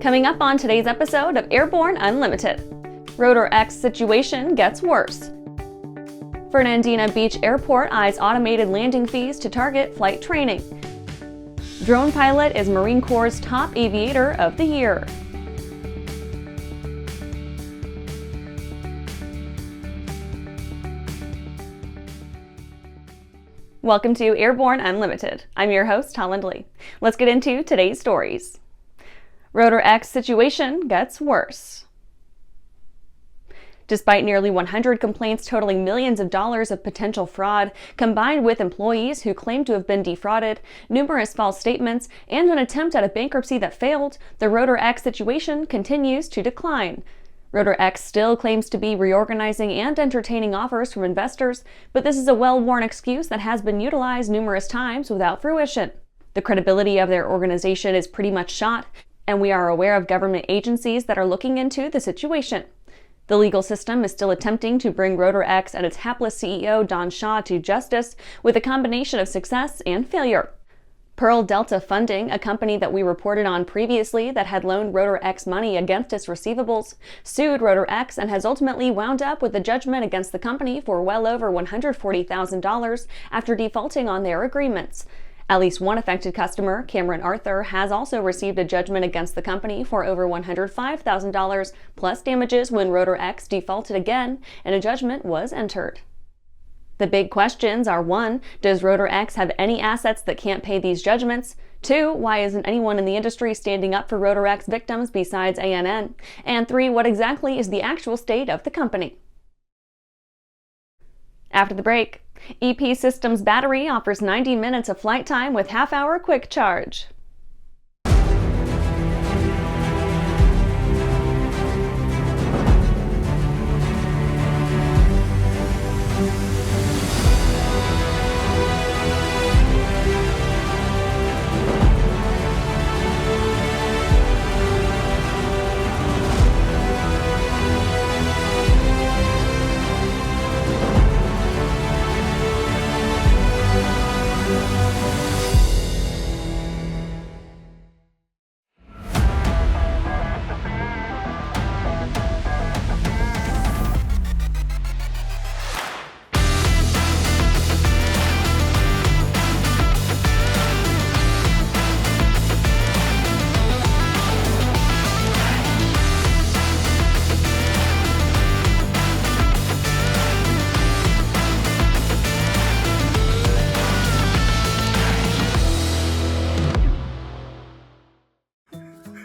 Coming up on today's episode of Airborne-Unlimited, Rotor X situation gets worse. Fernandina Beach Airport eyes automated landing fees to target flight training. Drone pilot is Marine Corps' top aviator of the year. Welcome to Airborne Unlimited. I'm your host, Holland Lee. Let's get into today's stories. Rotor X situation gets worse. Despite nearly 100 complaints totaling millions of dollars of potential fraud, combined with employees who claim to have been defrauded, numerous false statements, and an attempt at a bankruptcy that failed, the Rotor X situation continues to decline. Rotor X still claims to be reorganizing and entertaining offers from investors, but this is a well-worn excuse that has been utilized numerous times without fruition. The credibility of their organization is pretty much shot, and we are aware of government agencies that are looking into the situation. The legal system is still attempting to bring Rotor X and its hapless CEO Don Shaw to justice with a combination of success and failure. Pearl Delta Funding, a company that we reported on previously that had loaned Rotor X money against its receivables, sued Rotor X and has ultimately wound up with a judgment against the company for well over $140,000 after defaulting on their agreements. At least one affected customer, Cameron Arthur, has also received a judgment against the company for over $105,000 plus damages when Rotor X defaulted again and a judgment was entered. The big questions are: 1. Does Rotor X have any assets that can't pay these judgments? 2. Why isn't anyone in the industry standing up for Rotor X victims besides aand? And 3. What exactly is the actual state of the company? After the break, EP Systems battery offers 90 minutes of flight time with half-hour quick charge.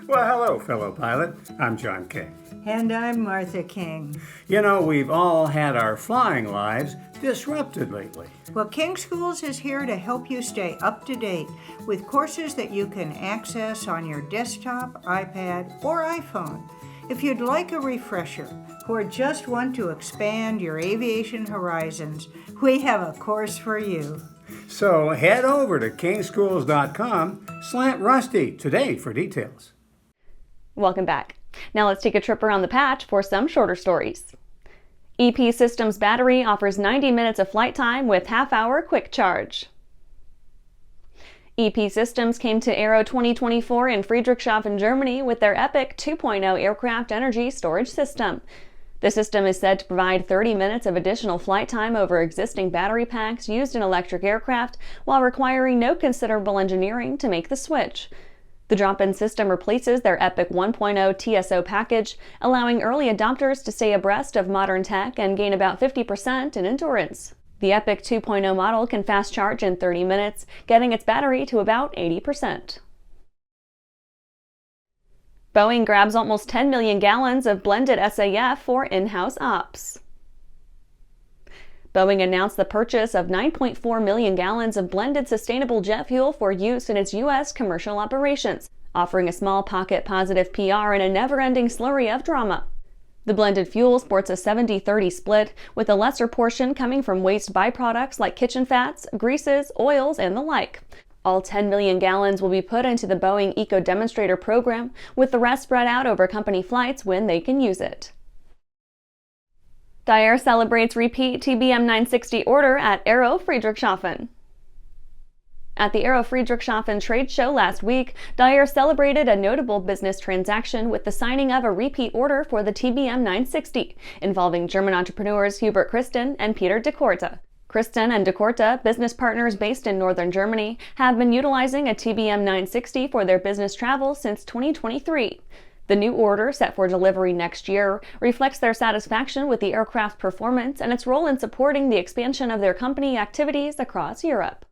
Well, hello, fellow pilot. I'm John King. And I'm Martha King. You know, we've all had our flying lives disrupted lately. Well, King Schools is here to help you stay up to date with courses that you can access on your desktop, iPad, or iPhone. If you'd like a refresher or just want to expand your aviation horizons, we have a course for you. So head over to kingschools.com/rusty today for details. Welcome back. Now let's take a trip around the patch for some shorter stories. EP Systems battery offers 90 minutes of flight time with half-hour quick charge. EP Systems came to Aero 2024 in Friedrichshafen, Germany with their Epic 2.0 aircraft energy storage system. The system is said to provide 30 minutes of additional flight time over existing battery packs used in electric aircraft while requiring no considerable engineering to make the switch. The drop-in system replaces their Epic 1.0 TSO package, allowing early adopters to stay abreast of modern tech and gain about 50% in endurance. The Epic 2.0 model can fast charge in 30 minutes, getting its battery to about 80%. Boeing grabs almost 10 million gallons of blended SAF for in-house ops. Boeing announced the purchase of 9.4 million gallons of blended sustainable jet fuel for use in its U.S. commercial operations, offering a small pocket positive PR in a never-ending slurry of drama. The blended fuel sports a 70-30 split, with a lesser portion coming from waste byproducts like kitchen fats, greases, oils, and the like. All 10 million gallons will be put into the Boeing Eco Demonstrator program, with the rest spread out over company flights when they can use it. Daher celebrates repeat TBM 960 order at Aero Friedrichshafen. At the Aero Friedrichshafen trade show last week, Dyer celebrated a notable business transaction with the signing of a repeat order for the TBM 960, involving German entrepreneurs Hubert Christen and Peter de Korte. Christen and de Korte, business partners based in northern Germany, have been utilizing a TBM 960 for their business travel since 2023. The new order, set for delivery next year, reflects their satisfaction with the aircraft's performance and its role in supporting the expansion of their company activities across Europe.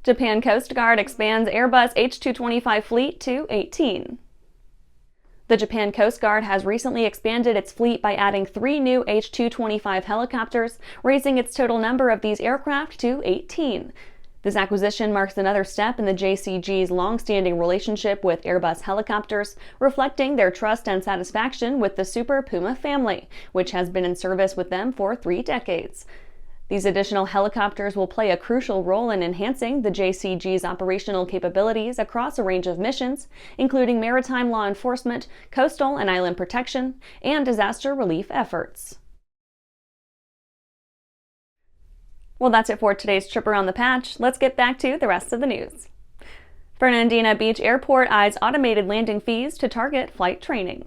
Japan Coast Guard expands Airbus H225 fleet to 18. The Japan Coast Guard has recently expanded its fleet by adding 3 new H225 helicopters, raising its total number of these aircraft to 18. This acquisition marks another step in the JCG's long-standing relationship with Airbus helicopters, reflecting their trust and satisfaction with the Super Puma family, which has been in service with them for 3 decades. These additional helicopters will play a crucial role in enhancing the JCG's operational capabilities across a range of missions, including maritime law enforcement, coastal and island protection, and disaster relief efforts. Well, that's it for today's trip around the patch. Let's get back to the rest of the news. Fernandina Beach Airport eyes automated landing fees to target flight training.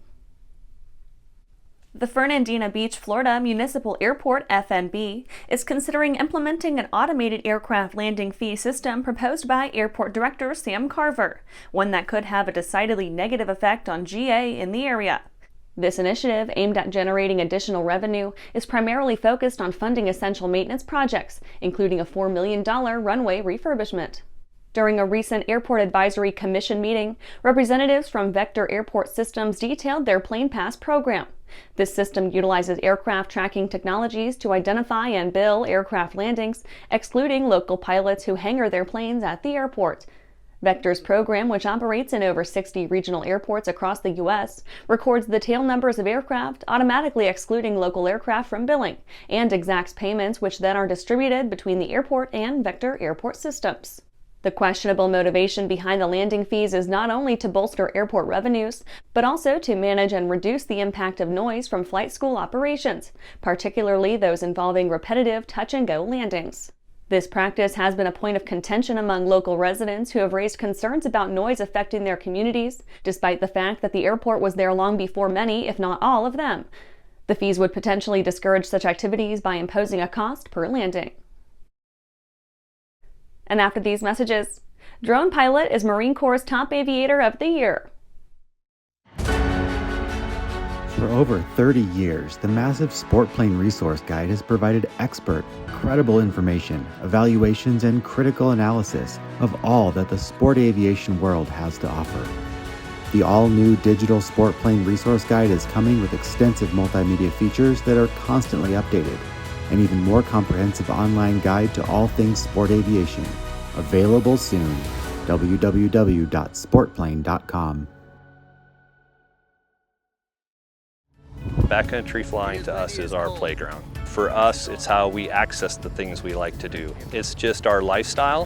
The Fernandina Beach, Florida Municipal Airport, FNB, is considering implementing an automated aircraft landing fee system proposed by Airport Director Sam Carver, one that could have a decidedly negative effect on GA in the area. This initiative, aimed at generating additional revenue, is primarily focused on funding essential maintenance projects, including a $4 million runway refurbishment. During a recent Airport Advisory Commission meeting, representatives from Vector Airport Systems detailed their Plane Pass program. This system utilizes aircraft tracking technologies to identify and bill aircraft landings, excluding local pilots who hangar their planes at the airport. Vector's program, which operates in over 60 regional airports across the U.S., records the tail numbers of aircraft, automatically excluding local aircraft from billing, and exacts payments which then are distributed between the airport and Vector Airport Systems. The questionable motivation behind the landing fees is not only to bolster airport revenues, but also to manage and reduce the impact of noise from flight school operations, particularly those involving repetitive touch-and-go landings. This practice has been a point of contention among local residents who have raised concerns about noise affecting their communities, despite the fact that the airport was there long before many, if not all, of them. The fees would potentially discourage such activities by imposing a cost per landing. And after these messages, drone pilot is Marine Corps' top aviator of the year. For over 30 years, the massive Sport Plane Resource Guide has provided expert, credible information, evaluations, and critical analysis of all that the sport aviation world has to offer. The all-new digital Sport Plane Resource Guide is coming with extensive multimedia features that are constantly updated, an even more comprehensive online guide to all things sport aviation. Available soon. www.sportplane.com. Backcountry flying to us is our playground. For us, it's how we access the things we like to do. It's just our lifestyle.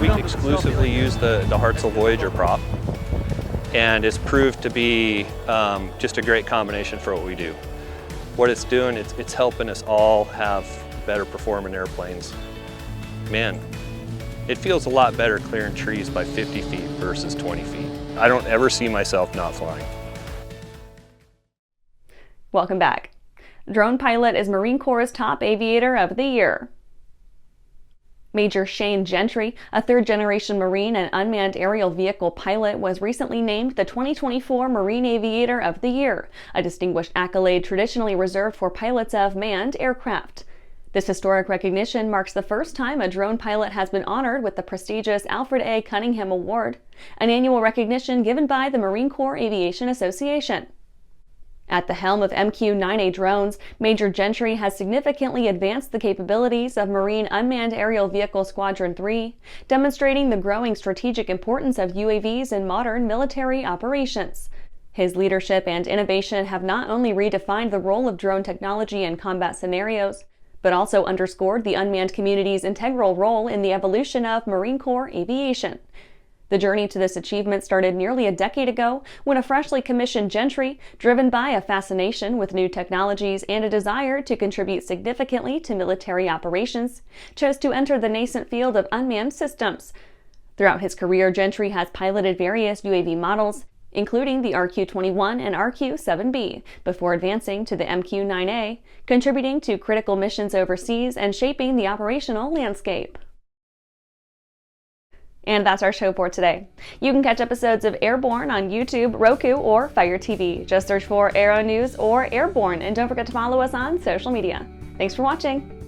We exclusively use the Hartzell Voyager prop, and it's proved to be just a great combination for what we do. What it's doing, it's helping us all have better performing airplanes. Man, it feels a lot better clearing trees by 50 feet versus 20 feet. I don't ever see myself not flying. Welcome back. Drone pilot is Marine Corps' top aviator of the year. Major Shane Gentry, a third-generation Marine and unmanned aerial vehicle pilot, was recently named the 2024 Marine Aviator of the Year, a distinguished accolade traditionally reserved for pilots of manned aircraft. This historic recognition marks the first time a drone pilot has been honored with the prestigious Alfred A. Cunningham Award, an annual recognition given by the Marine Corps Aviation Association. At the helm of MQ-9A drones, Major Gentry has significantly advanced the capabilities of Marine Unmanned Aerial Vehicle Squadron 3, demonstrating the growing strategic importance of UAVs in modern military operations. His leadership and innovation have not only redefined the role of drone technology in combat scenarios, but also underscored the unmanned community's integral role in the evolution of Marine Corps aviation. The The journey to this achievement started nearly a decade ago when a freshly commissioned Gentry, driven by a fascination with new technologies and a desire to contribute significantly to military operations, chose to enter the nascent field of unmanned systems. Throughout his career, Gentry has piloted various UAV models, including the RQ-21 and RQ-7B, before advancing to the MQ-9A, contributing to critical missions overseas and shaping the operational landscape. And that's our show for today. You can catch episodes of Airborne on YouTube, Roku, or Fire TV. Just search for Aero-News or Airborne, and don't forget to follow us on social media. Thanks for watching.